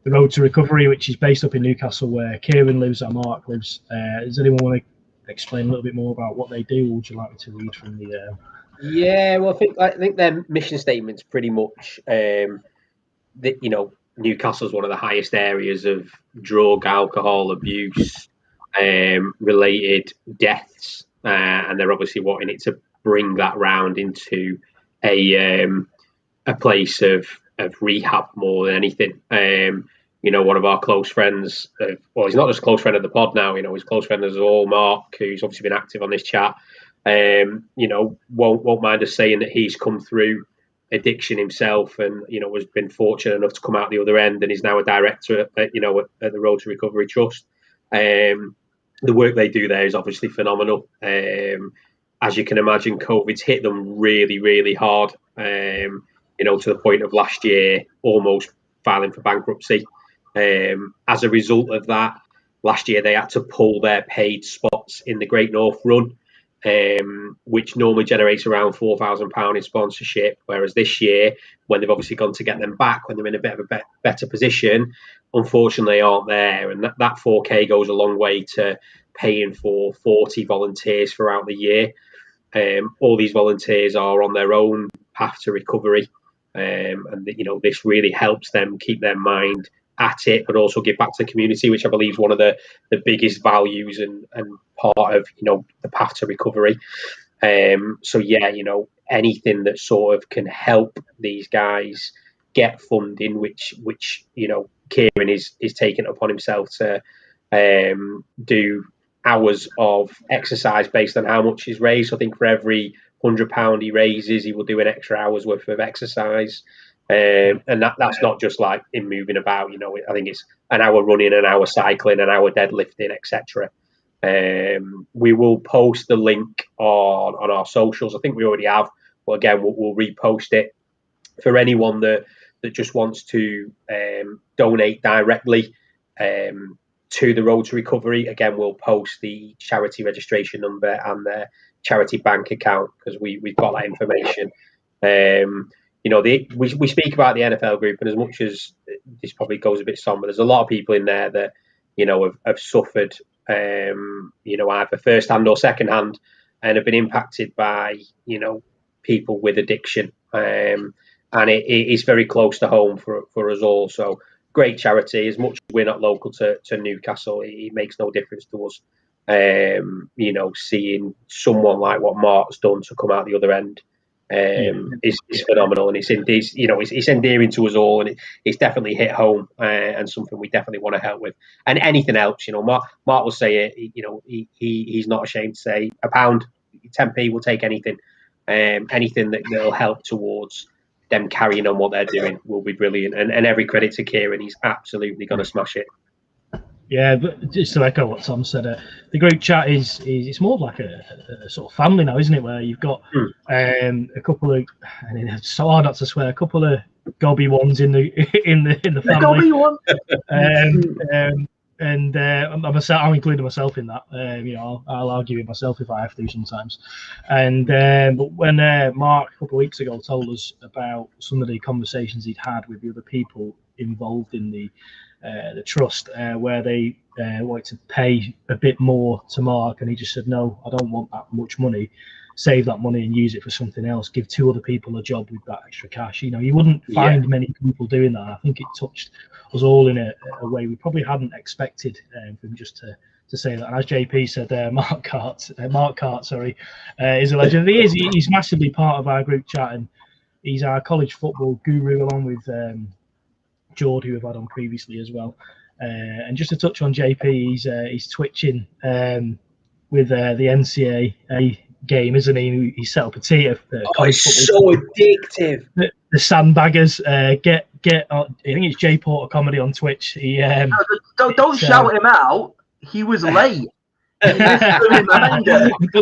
Road to Recovery, which is based up in Newcastle, where Kieran lives and Mark lives. Does anyone want to explain a little bit more about what they do, or would you like me to read from the? Yeah, well, I think their mission statement's pretty much that Newcastle's one of the highest areas of drug, alcohol abuse, related deaths. And they're obviously wanting it to bring that round into a place of rehab more than anything. One of our close friends, he's not just a close friend of the pod now, he's a close friend as all, Mark, who's obviously been active on this chat, won't mind us saying that he's come through addiction himself and, has been fortunate enough to come out the other end and is now a director at the Road to Recovery Trust. The work they do there is obviously phenomenal. As you can imagine, COVID's hit them really, really hard, to the point of last year almost filing for bankruptcy. As a result of that, last year they had to pull their paid spots in the Great North Run, which normally generates around £4,000 in sponsorship. Whereas this year, when they've obviously gone to get them back, when they're in a bit of a better position, unfortunately aren't there. And that 4K goes a long way to paying for 40 volunteers throughout the year. All these volunteers are on their own path to recovery. And this really helps them keep their mind at it, but also give back to the community, which I believe is one of the biggest values and part of, the path to recovery. Anything that sort of can help these guys get funding, which Kieran is taking it upon himself to do hours of exercise based on how much is raised. I think for every £100 he raises, he will do an extra hour's worth of exercise. And that's not just like in moving about, I think it's an hour running, an hour cycling, an hour deadlifting, etc. We will post the link on our socials. I think we already have, but again, we'll repost it for anyone that just wants to donate directly to the Road to Recovery. Again, we'll post the charity registration number and their charity bank account because we've got that information. We speak about the NFL group, and as much as this probably goes a bit somber, there's a lot of people in there that have suffered either first hand or second hand and have been impacted by people with addiction. and it is very close to home for us all. So great charity. As much as we're not local to Newcastle, it makes no difference to us. Seeing someone like what Mark's done to come out the other end is phenomenal, and it's endearing to us all, and it's definitely hit home, and something we definitely want to help with. And anything else, Mark will say it. He's not ashamed to say £1, 10p, will take anything. Anything that'll help towards them carrying on what they're doing will be brilliant. And every credit to Kieran, he's absolutely going to smash it. Yeah, but just to echo what Tom said, the group chat is it's more like a sort of family now, isn't it? Where you've got a couple of, and it's so hard not to swear, a couple of gobby ones in the family. I'm including myself in that. I'll argue with myself if I have to sometimes. But when Mark a couple of weeks ago told us about some of the conversations he'd had with the other people involved in the trust, where they wanted to pay a bit more to Mark, and he just said, no, I don't want that much money. Save that money and use it for something else. Give 2 other people a job with that extra cash. You wouldn't find many people doing that. I think it touched us all in a way we probably hadn't expected from just to say that. And as JP said, Mark Cart, is a legend. He's massively part of our group chat, and he's our college football guru, along with Jord, who we've had on previously as well. And just to touch on JP, he's twitching with the NCAA game, isn't he? He set up a team. It's so addictive. The Sandbaggers. I think it's Jay Porter Comedy on Twitch. Don't shout him out. He was late. But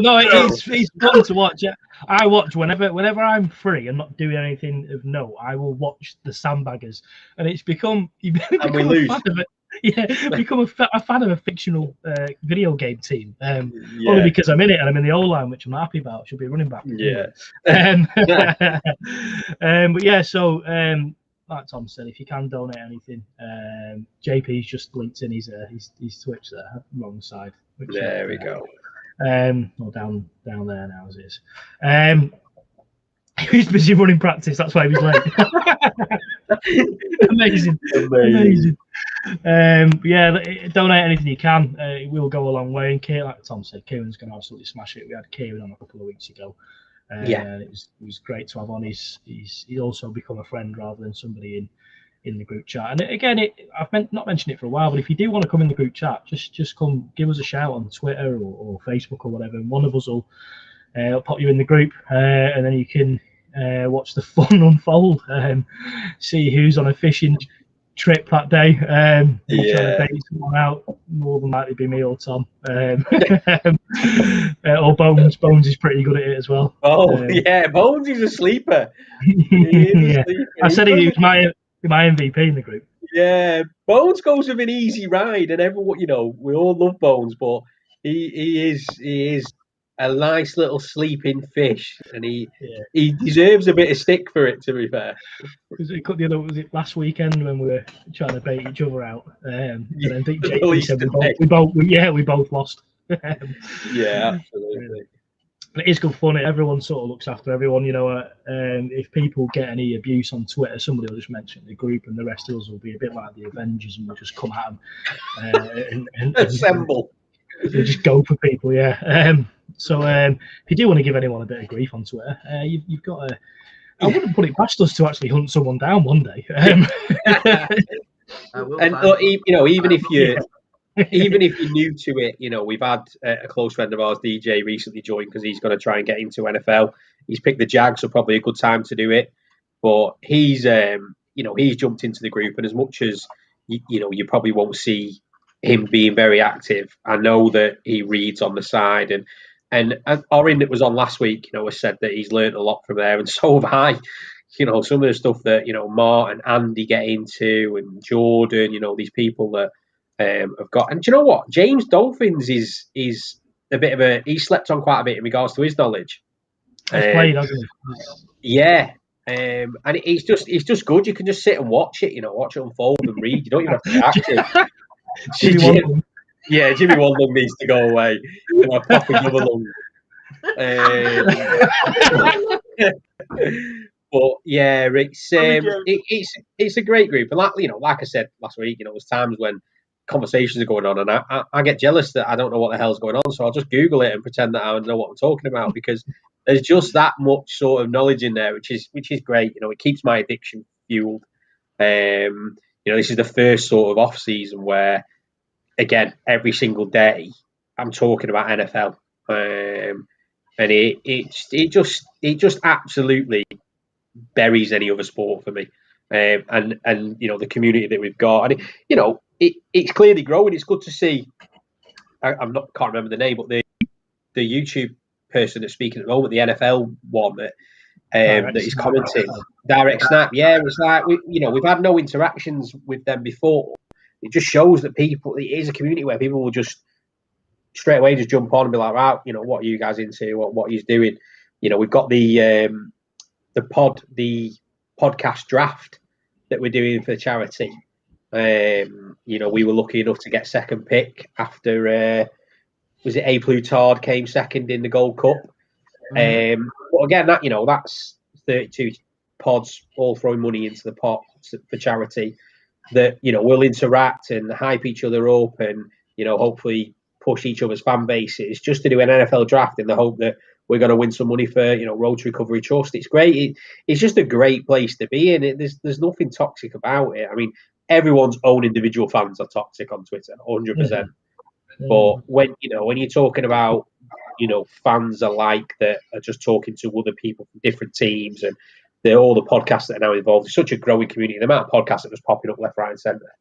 no, it's fun to watch. I watch whenever I'm free and not doing anything of note. I will watch the Sandbaggers, and it's become and we lose. Become a fan of a fictional video game team. Only because I'm in it and I'm in the O-line, which I'm not happy about. Should be running back. But yeah, so like Tom said, if you can donate anything, JP's just linked in his Twitch there, wrong side. There we go. Or down there now as it is. He was busy running practice. That's why he was late. Amazing. Donate anything you can. It will go a long way. And like Tom said, Kieran's going to absolutely smash it. We had Kieran on a couple of weeks ago. It was great to have on. He's also become a friend rather than somebody in the group chat. And again, I've not mentioned it for a while, but if you do want to come in the group chat, just come give us a shout on Twitter or Facebook or whatever, and one of us will pop you in the group, and then you can watch the fun unfold, see who's on a fishing trip that day. Trying to bait someone out, more than likely be me or Tom, or Bones. Bones is pretty good at it as well. Bones is a sleeper. I said he was my MVP in the group. Yeah, Bones goes with an easy ride, and everyone, we all love Bones, but he is a nice little sleeping fish, and he deserves a bit of stick for it, to be fair. Was it last weekend when we were trying to bait each other out? And I think said we both lost. Yeah, absolutely. But it is good fun. Everyone sort of looks after everyone. If people get any abuse on Twitter, somebody will just mention the group, and the rest of us will be a bit like the Avengers, and we'll just come at them and assemble. We'll just go for people, So if you do want to give anyone a bit of grief on Twitter, you've got to. I wouldn't put it past us to actually hunt someone down one day. Even if you're new to it, we've had a close friend of ours, DJ, recently joined because he's going to try and get into NFL. He's picked the Jags, so probably a good time to do it. But he's jumped into the group, and as much as you probably won't see him being very active, I know that he reads on the side, and Orin that was on last week, has said that he's learned a lot from there, and so have I. Some of the stuff that Mart and Andy get into, and Jordan, these people that have got. And do you know what? James Dolphins is a bit of he slept on quite a bit in regards to his knowledge. He's played, hasn't he? Yeah. And it's just good. You can just sit and watch it, watch it unfold and read. You don't even have to be active. Jimmy Wondlung needs to go away. Proper double lung. But yeah, James. it's a great group, and like I said last week, there's times when conversations are going on, and I get jealous that I don't know what the hell's going on, so I'll just Google it and pretend that I know what I'm talking about, because there's just that much sort of knowledge in there, which is great. It keeps my addiction fueled. This is the first sort of off season where, again, every single day I'm talking about NFL, and it just absolutely buries any other sport for me. And the community that we've got, and it's clearly growing. It's good to see. Can't remember the name, but the YouTube person that's speaking at the moment, the NFL one that is commenting, Direct Snap. Yeah, it's like we've had no interactions with them before. It just shows that it is a community where people will just straight away just jump on and be like, right, what are you guys into? What are you doing? We've got the podcast draft that we're doing for charity. We were lucky enough to get second pick after was it A. Plutard came second in the Gold Cup. But again, that's 32 pods all throwing money into the pot for charity that we'll interact and hype each other up and hopefully push each other's fan bases just to do an NFL draft in the hope that we're going to win some money for Road to Recovery Trust. It's great. It's just a great place to be in. There's nothing toxic about it. I mean, everyone's own individual fans are toxic on Twitter, 100%. But when you're talking about fans alike that are just talking to other people from different teams, and all the podcasts that are now involved, it's such a growing community. The amount of podcasts that are just popping up left, right, and centre.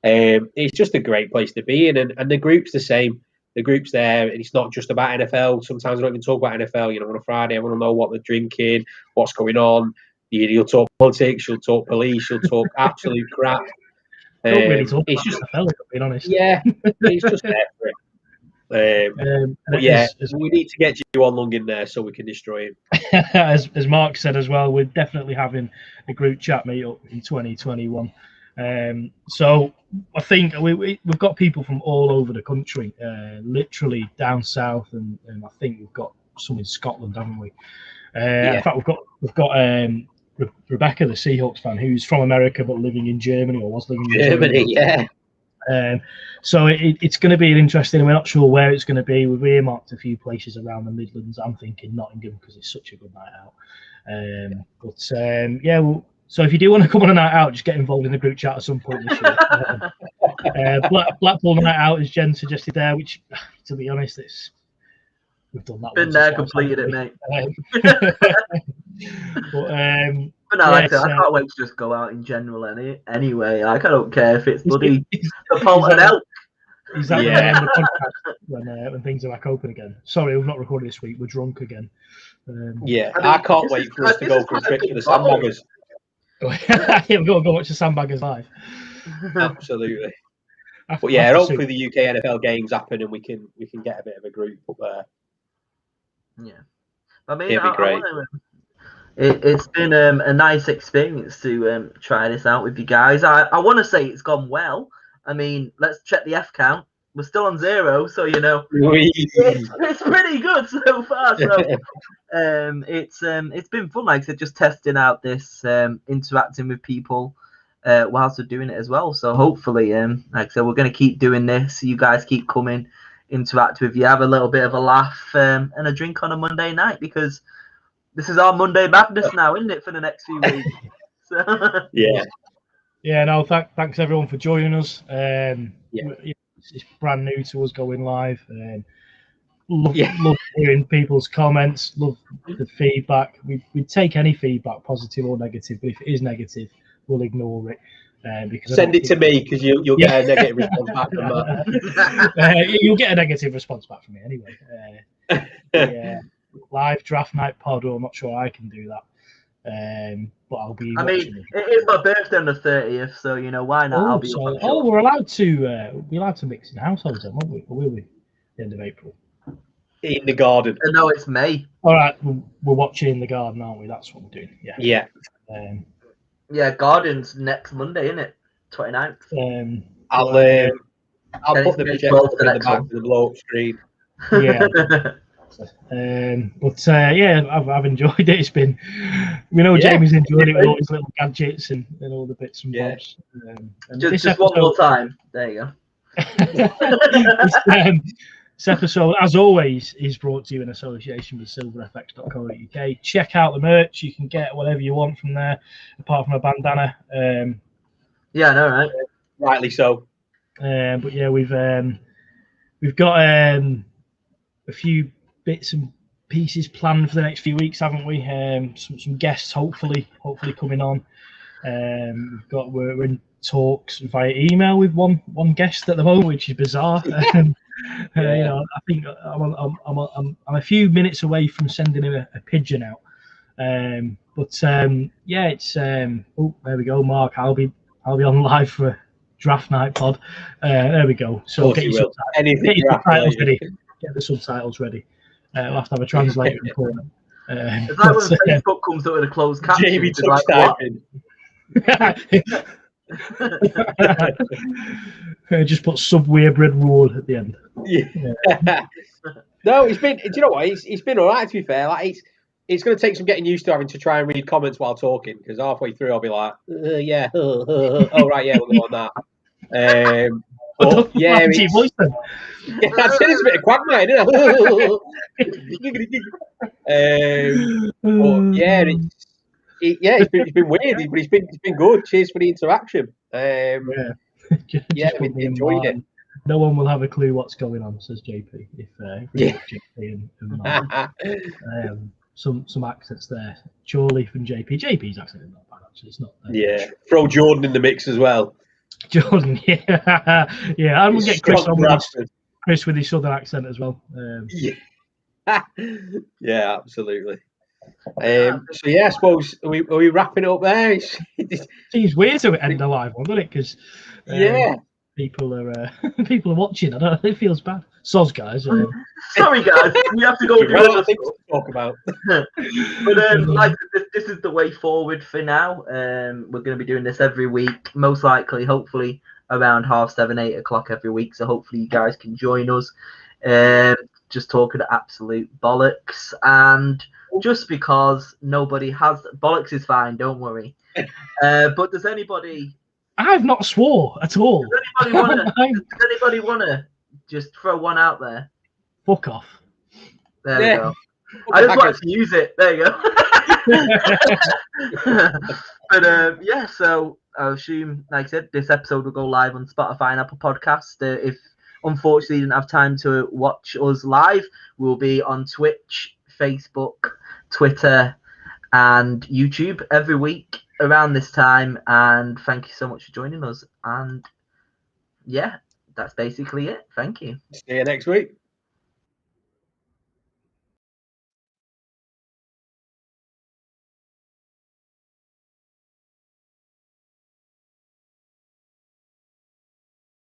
It's just a great place to be in, and the group's the same. The group's there, and it's not just about NFL. Sometimes I don't even talk about NFL. On a Friday, I want to know what they're drinking, what's going on. You'll talk politics, you'll talk police, you'll talk absolute crap. Don't really talk about NFL, to be honest. Yeah, it's just there for it. But yeah, we need to get you on Lung in there so we can destroy him. As Mark said as well, we're definitely having a group chat meetup in 2021. So I think we've got people from all over the country, literally down south, and I think we've got some in Scotland, haven't we? In fact, we've got Rebecca, the Seahawks fan, who's from America but living in Germany, or was living in Germany. Yeah. So it's going to be interesting. We're not sure where it's going to be. We've earmarked a few places around the Midlands. I'm thinking Nottingham because it's such a good night out. So if you do want to come on a night out, just get involved in the group chat at some point this year. Blackpool night out, as Jen suggested there, which, to be honest, we've done that. Been there, completed it, mate. But no, I can't wait to just go out in general anyway. I don't care if it's bloody the Polton Elk. Exactly. Yeah. The podcast when things are back open again. Sorry, we've not recorded this week. We're drunk again. I can't wait for us to go for a trip to the Sandbaggers. Yeah, we're going to go watch the Sandbaggers live. Absolutely. But yeah, hopefully the UK NFL games happen and we can get a bit of a group up there. Yeah, I mean, it'd be great. It's been a nice experience to try this out with you guys. I want to say it's gone well. I mean, let's check the F count. We're still on 0, so it's pretty good so far. So it's been fun, like I said, just testing out this, interacting with people whilst we're doing it as well. So hopefully, like I said, we're going to keep doing this. You guys keep coming, interact with you, have a little bit of a laugh and a drink on a Monday night, because this is our Monday Madness now, isn't it, for the next few weeks? So. Yeah. No, thanks everyone for joining us. It's brand new to us going live. Love hearing people's comments. Love the feedback. We take any feedback, positive or negative. But if it is negative, we'll ignore it. Because send it to me, because you'll get a negative response back from that. You'll get a negative response back from me anyway. Live draft night pod. I'm not sure I can do that. But I'll be. I mean, it is my birthday on the 30th, so why not? I'll be. We're allowed to mix in households, then, won't we? Or will we? The end of April. In the garden. No, it's May. All right, we're watching in the garden, aren't we? That's what we're doing. Yeah. Yeah. Garden's next Monday, isn't it? 29th. I'll put the projector in the back of the blow-up screen. Yeah. Yeah, I've enjoyed it. It's been, Jamie's enjoyed it with all his little gadgets and all the bits and bobs. And just one more time. There you go. This episode, as always, is brought to you in association with silverfx.co.uk. Check out the merch. You can get whatever you want from there, apart from a bandana. Yeah, I know, right? Rightly so. But yeah, we've got a few bits and pieces planned for the next few weeks, haven't we? Some guests hopefully coming on. We're in talks via email with one guest at the moment, which is bizarre. I think I'm a few minutes away from sending him a pigeon out. It's oh, there we go, Mark. I'll be on live for a draft night pod. There we go. So get your subtitles ready. Get the subtitles ready. We'll have to have a translator important. It's like when Facebook comes up with a closed caption. Jamie touch typing. Just put Subway bread roll at the end. Yeah. No, it's been. Do you know what? It's been all right, to be fair. Like it's going to take some getting used to having to try and read comments while talking, because halfway through I'll be like, yeah, oh right, yeah, we'll go on that. But yeah, that's it's a bit of Quagmire, isn't it? But yeah, it's been weird, but it's been good. Cheers for the interaction. We enjoyed it. No one will have a clue what's going on, says JP. If JP and Mark. Some accents there. Chorley from JP. JP's accent is not bad, actually. It's not. Throw Jordan in the mix as well. Jordan, yeah. And we'll get Chris on with his southern accent as well. Yeah, absolutely. I suppose are we wrapping it up there? It's weird to end a live one, doesn't it? Because people are watching. I don't know. It feels bad. Soz, guys. Sorry, guys. We have to go do other things to talk about. But this is the way forward for now. We're going to be doing this every week, most likely, hopefully, around 7:30, 8 o'clock every week. So hopefully you guys can join us. Just talking absolute bollocks, and just because nobody has bollocks is fine. Don't worry. But does anybody? I've not swore at all. Does anybody wanna just throw one out there? Fuck off. There we go. I just wanted to use it. There you go. But so I assume, like I said, this episode will go live on Spotify and Apple Podcasts. If unfortunately you didn't have time to watch us live, we'll be on Twitch, Facebook, Twitter, and YouTube every week around this time. And thank you so much for joining us. And yeah, that's basically it. Thank you. See you next week.